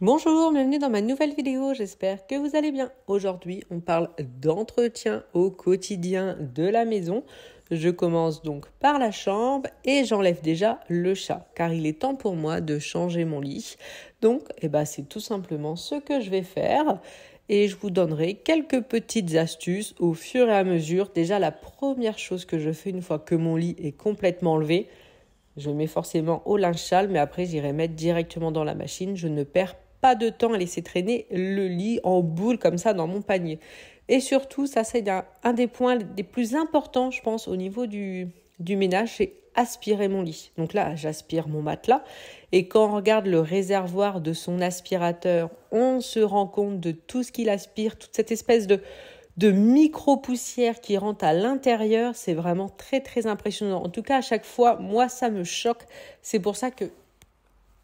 Bonjour, bienvenue dans ma nouvelle vidéo, j'espère que vous allez bien. Aujourd'hui, on parle d'entretien au quotidien de la maison. Je commence donc par la chambre et j'enlève déjà le chat, car il est temps pour moi de changer mon lit. Donc, c'est tout simplement ce que je vais faire. Et je vous donnerai quelques petites astuces au fur et à mesure. Déjà, la première chose que je fais une fois que mon lit est complètement enlevé, je mets forcément au linge sale, mais après j'irai mettre directement dans la machine. Je ne perds pas de temps à laisser traîner le lit en boule comme ça dans mon panier. Et surtout, ça c'est un des points les plus importants, je pense, au niveau du ménage, c'est aspirer mon lit. Donc là, j'aspire mon matelas. Et quand on regarde le réservoir de son aspirateur, on se rend compte de tout ce qu'il aspire, toute cette espèce de micro-poussière qui rentre à l'intérieur. C'est vraiment très très impressionnant. En tout cas, à chaque fois, moi ça me choque. C'est pour ça que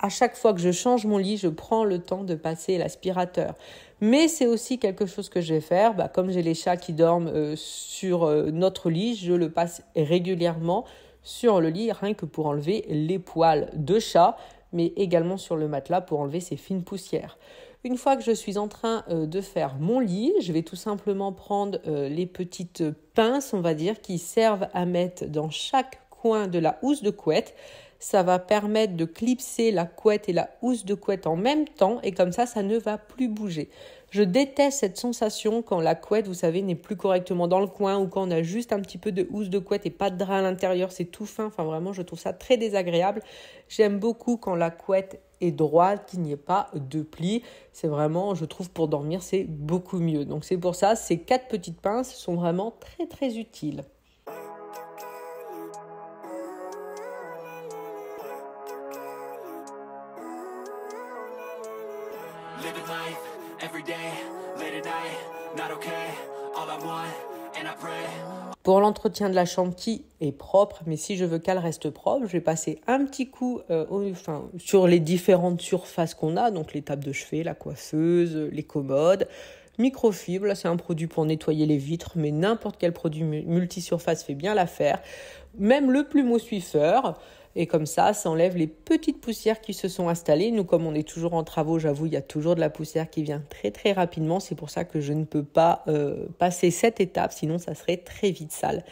à chaque fois que je change mon lit, je prends le temps de passer l'aspirateur. Mais c'est aussi quelque chose que je vais faire. Comme j'ai les chats qui dorment sur notre lit, je le passe régulièrement sur le lit, rien que pour enlever les poils de chat, mais également sur le matelas pour enlever ces fines poussières. Une fois que je suis en train de faire mon lit, je vais tout simplement prendre les petites pinces, on va dire, qui servent à mettre dans chaque coin de la housse de couette. Ça va permettre de clipser la couette et la housse de couette en même temps et comme ça ne va plus bouger. Je déteste cette sensation quand la couette, vous savez, n'est plus correctement dans le coin ou quand on a juste un petit peu de housse de couette et pas de drap à l'intérieur, c'est tout fin. Enfin vraiment, je trouve ça très désagréable. J'aime beaucoup quand la couette est droite, qu'il n'y ait pas de plis. C'est vraiment, je trouve, pour dormir, c'est beaucoup mieux. Donc c'est pour ça, ces 4 petites pinces sont vraiment très très utiles. Living life, every day, late at night, not okay, all I want, and I pray. Pour l'entretien de la chambre qui est propre, mais si je veux qu'elle reste propre, je vais passer un petit coup sur les différentes surfaces qu'on a, donc les tables de chevet, la coiffeuse, les commodes. Microfibre, là c'est un produit pour nettoyer les vitres, mais n'importe quel produit multisurface fait bien l'affaire. Même le plumeau suifeur. Et comme ça enlève les petites poussières qui se sont installées. Nous, comme on est toujours en travaux, j'avoue, il y a toujours de la poussière qui vient très très rapidement. C'est pour ça que je ne peux pas passer cette étape, sinon ça serait très vite sale.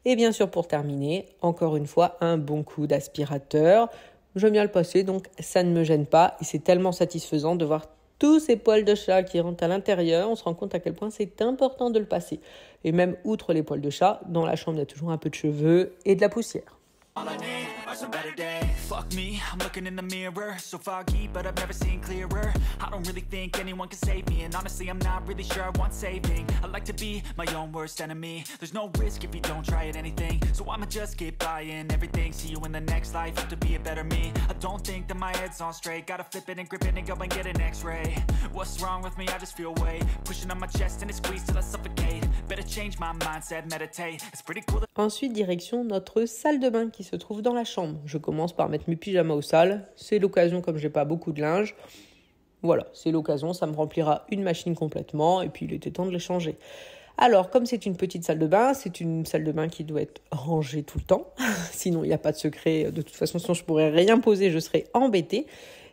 Et bien sûr, pour terminer, encore une fois, un bon coup d'aspirateur. J'aime bien le passer, donc ça ne me gêne pas. Et c'est tellement satisfaisant de voir tous ces poils de chat qui rentrent à l'intérieur. On se rend compte à quel point c'est important de le passer. Et même outre les poils de chat, dans la chambre, il y a toujours un peu de cheveux et de la poussière. All I need are some better days. Fuck me, I'm looking in the mirror, so foggy, but I've never seen clearer. I don't really think anyone can save me, and honestly I'm not really sure I want saving. I like to be my own worst enemy. There's no risk if you don't try at anything, so I'ma just keep buying everything. See you in the next life, have to be a better me. I don't think that my head's on straight. Gotta flip it and grip it and go and get an x-ray. What's wrong with me? I just feel weight pushing on my chest and it squeezes till I suffocate. Better change my mindset, meditate. It's pretty cool. Ensuite, direction notre salle de bain qui se trouve dans la chambre. Je commence par mettre mes pyjamas au sale. C'est l'occasion, comme j'ai pas beaucoup de linge. Voilà, c'est l'occasion, ça me remplira une machine complètement et puis il était temps de les changer. Alors, comme c'est une petite salle de bain, c'est une salle de bain qui doit être rangée tout le temps. Sinon, il n'y a pas de secret. De toute façon, sinon je pourrais rien poser, je serais embêtée.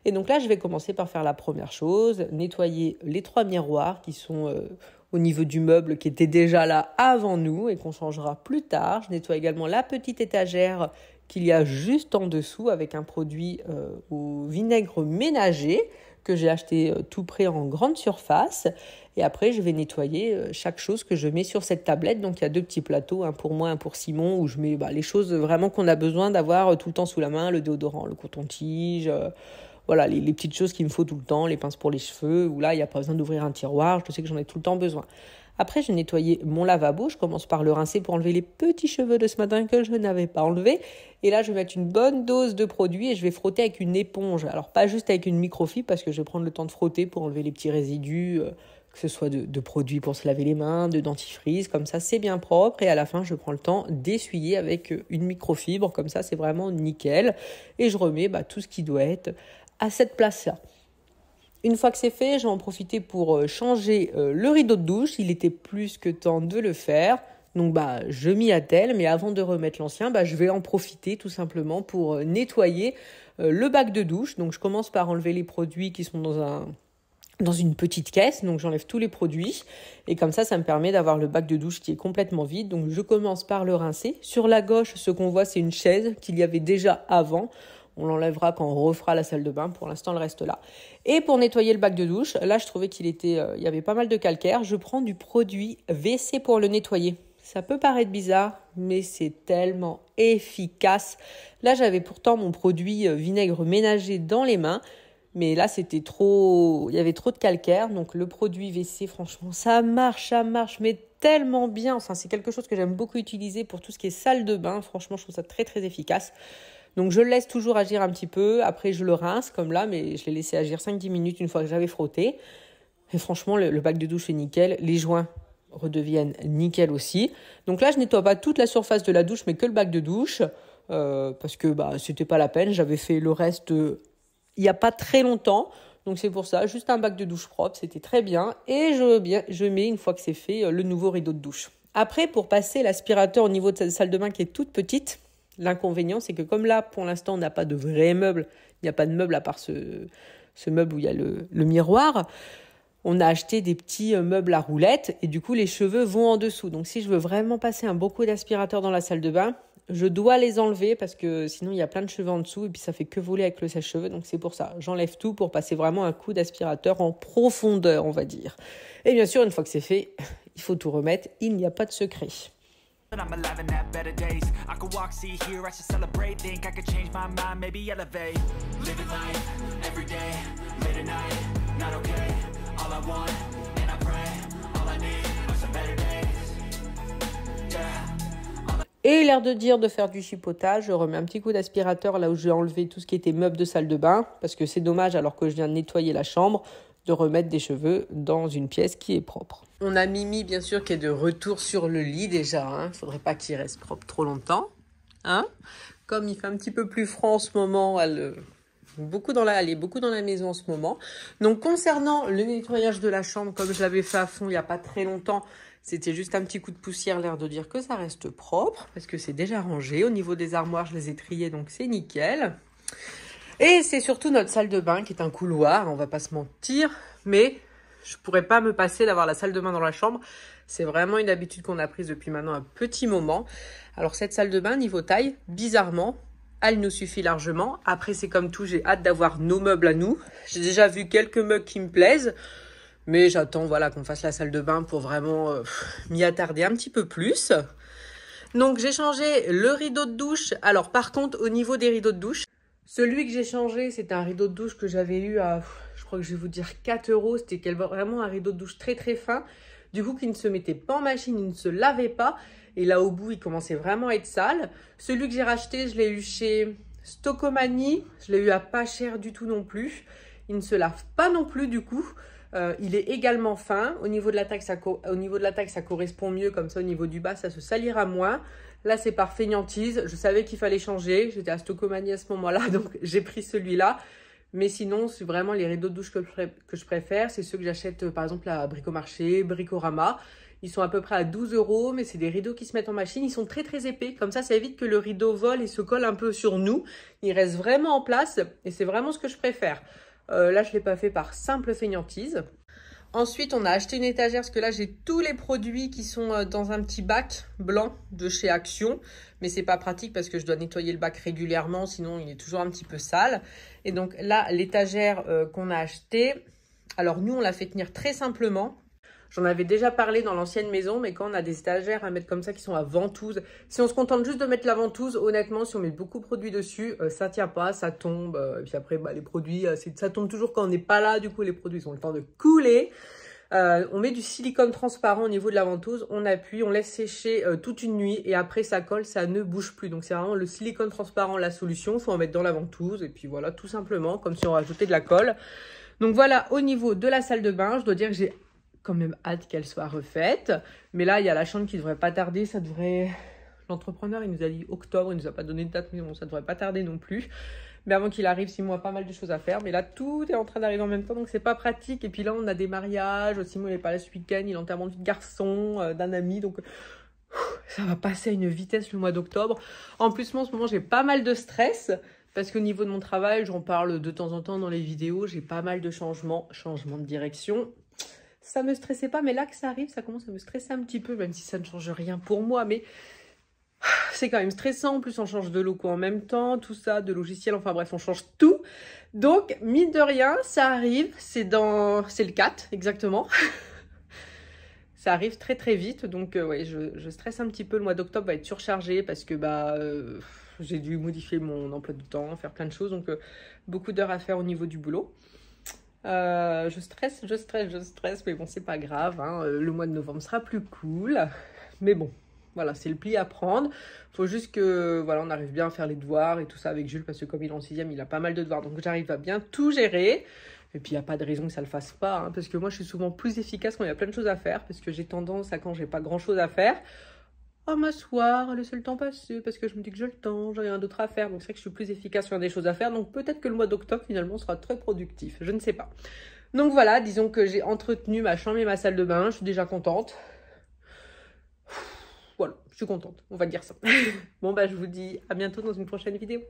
Et donc là, je vais commencer par faire la première chose, nettoyer les 3 miroirs qui sont au niveau du meuble qui était déjà là avant nous et qu'on changera plus tard. Je nettoie également la petite étagère qu'il y a juste en dessous avec un produit au vinaigre ménager que j'ai acheté tout près en grande surface. Et après, je vais nettoyer chaque chose que je mets sur cette tablette. Donc, il y a 2 petits plateaux, un pour moi, un pour Simon, où je mets les choses vraiment qu'on a besoin d'avoir tout le temps sous la main, le déodorant, le coton-tige, voilà, les petites choses qu'il me faut tout le temps, les pinces pour les cheveux, où là, il n'y a pas besoin d'ouvrir un tiroir, je sais que j'en ai tout le temps besoin. Après, j'ai nettoyé mon lavabo, je commence par le rincer pour enlever les petits cheveux de ce matin que je n'avais pas enlevés. Et là, je vais mettre une bonne dose de produit et je vais frotter avec une éponge. Alors, pas juste avec une microfibre, parce que je vais prendre le temps de frotter pour enlever les petits résidus, que ce soit de produits pour se laver les mains, de dentifrice, comme ça, c'est bien propre. Et à la fin, je prends le temps d'essuyer avec une microfibre, comme ça, c'est vraiment nickel. Et je remets tout ce qui doit être à cette place-là. Une fois que c'est fait, je vais en profiter pour changer le rideau de douche. Il était plus que temps de le faire. Donc je m'y attelle, mais avant de remettre l'ancien, je vais en profiter tout simplement pour nettoyer le bac de douche. Donc je commence par enlever les produits qui sont dans une petite caisse, donc j'enlève tous les produits et comme ça me permet d'avoir le bac de douche qui est complètement vide. Donc je commence par le rincer. Sur la gauche, ce qu'on voit, c'est une chaise qu'il y avait déjà avant. On l'enlèvera quand on refera la salle de bain. Pour l'instant, elle reste là. Et pour nettoyer le bac de douche, là, je trouvais il y avait pas mal de calcaire. Je prends du produit WC pour le nettoyer. Ça peut paraître bizarre, mais c'est tellement efficace. Là, j'avais pourtant mon produit vinaigre ménager dans les mains. Mais là, il y avait trop de calcaire. Donc, le produit WC, franchement, ça marche, mais tellement bien. Enfin, c'est quelque chose que j'aime beaucoup utiliser pour tout ce qui est salle de bain. Franchement, je trouve ça très, très efficace. Donc, je le laisse toujours agir un petit peu. Après, je le rince comme là, mais je l'ai laissé agir 5-10 minutes une fois que j'avais frotté. Et franchement, le bac de douche est nickel. Les joints redeviennent nickel aussi. Donc là, je nettoie pas toute la surface de la douche, mais que le bac de douche. Parce que c'était pas la peine. J'avais fait le reste il n'y a pas très longtemps. Donc c'est pour ça, juste un bac de douche propre, c'était très bien. Et je mets, une fois que c'est fait, le nouveau rideau de douche. Après, pour passer l'aspirateur au niveau de cette salle de bain qui est toute petite, l'inconvénient, c'est que comme là, pour l'instant, on n'a pas de vrais meubles, il n'y a pas de meuble à part ce meuble où il y a le miroir, on a acheté des petits meubles à roulettes et du coup, les cheveux vont en dessous. Donc si je veux vraiment passer un beau coup d'aspirateur dans la salle de bain, je dois les enlever parce que sinon, il y a plein de cheveux en dessous et puis ça fait que voler avec le sèche-cheveux. Donc, c'est pour ça. J'enlève tout pour passer vraiment un coup d'aspirateur en profondeur, on va dire. Et bien sûr, une fois que c'est fait, il faut tout remettre. Il n'y a pas de secret. I'm alive and have better days. I could walk, see, hear, I should celebrate. Think I could change my mind, maybe elevate. Living life, every day, late at night, not okay. All I want, and I pray, all I need are some better days. Yeah. Et l'air de dire de faire du chipotage, je remets un petit coup d'aspirateur là où j'ai enlevé tout ce qui était meubles de salle de bain, parce que c'est dommage alors que je viens de nettoyer la chambre, de remettre des cheveux dans une pièce qui est propre. On a Mimi bien sûr qui est de retour sur le lit déjà, faudrait pas qu'il reste propre trop longtemps. Comme il fait un petit peu plus froid en ce moment, elle est beaucoup dans la maison en ce moment. Donc concernant le nettoyage de la chambre, comme je l'avais fait à fond il n'y a pas très longtemps, c'était juste un petit coup de poussière, l'air de dire que ça reste propre, parce que c'est déjà rangé. Au niveau des armoires, je les ai triées, donc c'est nickel. Et c'est surtout notre salle de bain qui est un couloir, on va pas se mentir, mais je pourrais pas me passer d'avoir la salle de bain dans la chambre. C'est vraiment une habitude qu'on a prise depuis maintenant un petit moment. Alors cette salle de bain, niveau taille, bizarrement, elle nous suffit largement. Après, c'est comme tout, j'ai hâte d'avoir nos meubles à nous. J'ai déjà vu quelques meubles qui me plaisent. Mais j'attends qu'on fasse la salle de bain pour vraiment m'y attarder un petit peu plus. Donc j'ai changé le rideau de douche. Alors par contre, au niveau des rideaux de douche, celui que j'ai changé, c'était un rideau de douche que j'avais eu à, je crois que je vais vous dire 4 €. C'était vraiment un rideau de douche très très fin. Du coup, qui ne se mettait pas en machine, il ne se lavait pas. Et là au bout, il commençait vraiment à être sale. Celui que j'ai racheté, je l'ai eu chez Stocomanie. Je l'ai eu à pas cher du tout non plus. Il ne se lave pas non plus du coup. Il est également fin. Au niveau de l'attaque, ça correspond mieux. Comme ça, au niveau du bas, ça se salira moins. Là, c'est par feignantise. Je savais qu'il fallait changer. J'étais à Stocomanie à ce moment-là, donc j'ai pris celui-là. Mais sinon, c'est vraiment les rideaux de douche que je préfère. C'est ceux que j'achète, par exemple, à Bricomarché, Bricorama. Ils sont à peu près à 12 €, mais c'est des rideaux qui se mettent en machine. Ils sont très, très épais. Comme ça évite que le rideau vole et se colle un peu sur nous. Il reste vraiment en place et c'est vraiment ce que je préfère. Là, je ne l'ai pas fait par simple feignantise. Ensuite, on a acheté une étagère parce que là, j'ai tous les produits qui sont dans un petit bac blanc de chez Action. Mais c'est pas pratique parce que je dois nettoyer le bac régulièrement, sinon il est toujours un petit peu sale. Et donc là, l'étagère qu'on a achetée, alors nous, on l'a fait tenir très simplement. J'en avais déjà parlé dans l'ancienne maison, mais quand on a des étagères à mettre comme ça qui sont à ventouse, si on se contente juste de mettre la ventouse, honnêtement, si on met beaucoup de produits dessus, ça tient pas, ça tombe. Et puis après, les produits, ça tombe toujours quand on n'est pas là. Du coup, les produits ont le temps de couler. On met du silicone transparent au niveau de la ventouse, on appuie, on laisse sécher toute une nuit et après ça colle, ça ne bouge plus. Donc c'est vraiment le silicone transparent la solution, il faut en mettre dans la ventouse et puis voilà, tout simplement, comme si on rajoutait de la colle. Donc voilà, au niveau de la salle de bain, je dois dire que j'ai quand même hâte qu'elle soit refaite. Mais là, il y a la chambre qui devrait pas tarder, ça devrait... L'entrepreneur, il nous a dit octobre, il nous a pas donné de date, mais bon, ça devrait pas tarder non plus. Mais avant qu'il arrive, 6 mois, pas mal de choses à faire. Mais là, tout est en train d'arriver en même temps, donc c'est pas pratique. Et puis là, on a des mariages. Simon, il est pas là ce week-end. Il est enterrement de vie de garçon d'un ami. Donc Ça va passer à une vitesse le mois d'octobre. En plus, moi, en ce moment, j'ai pas mal de stress. Parce qu'au niveau de mon travail, j'en parle de temps en temps dans les vidéos. J'ai pas mal de changements de direction. Ça me stressait pas, mais là que ça arrive, ça commence à me stresser un petit peu. Même si ça ne change rien pour moi. Mais c'est quand même stressant. En plus, on change de locaux en même temps. Tout ça, de logiciel. Enfin bref, on change tout. Donc, mine de rien, ça arrive. C'est le 4, exactement. Ça arrive très très vite, donc ouais, je stresse un petit peu. Le mois d'octobre va être surchargé parce que j'ai dû modifier mon emploi du temps, faire plein de choses, donc beaucoup d'heures à faire au niveau du boulot. Je stresse, mais bon, c'est pas grave, hein. Le mois de novembre sera plus cool, mais bon, voilà, c'est le pli à prendre. Faut juste que, voilà, on arrive bien à faire les devoirs et tout ça avec Jules, parce que comme il est en 6e, il a pas mal de devoirs, donc j'arrive à bien tout gérer. Et puis, il n'y a pas de raison que ça ne le fasse pas, hein, parce que moi, je suis souvent plus efficace quand il y a plein de choses à faire, parce que j'ai tendance à, quand j'ai pas grand-chose à faire, à m'asseoir, laisser le temps passer, parce que je me dis que j'ai le temps, j'ai rien d'autre à faire. Donc, c'est vrai que je suis plus efficace quand il y a des choses à faire. Donc, peut-être que le mois d'octobre, finalement, sera très productif. Je ne sais pas. Donc, voilà, disons que j'ai entretenu ma chambre et ma salle de bain. Je suis déjà contente. Voilà, je suis contente, on va dire ça. Bon, je vous dis à bientôt dans une prochaine vidéo.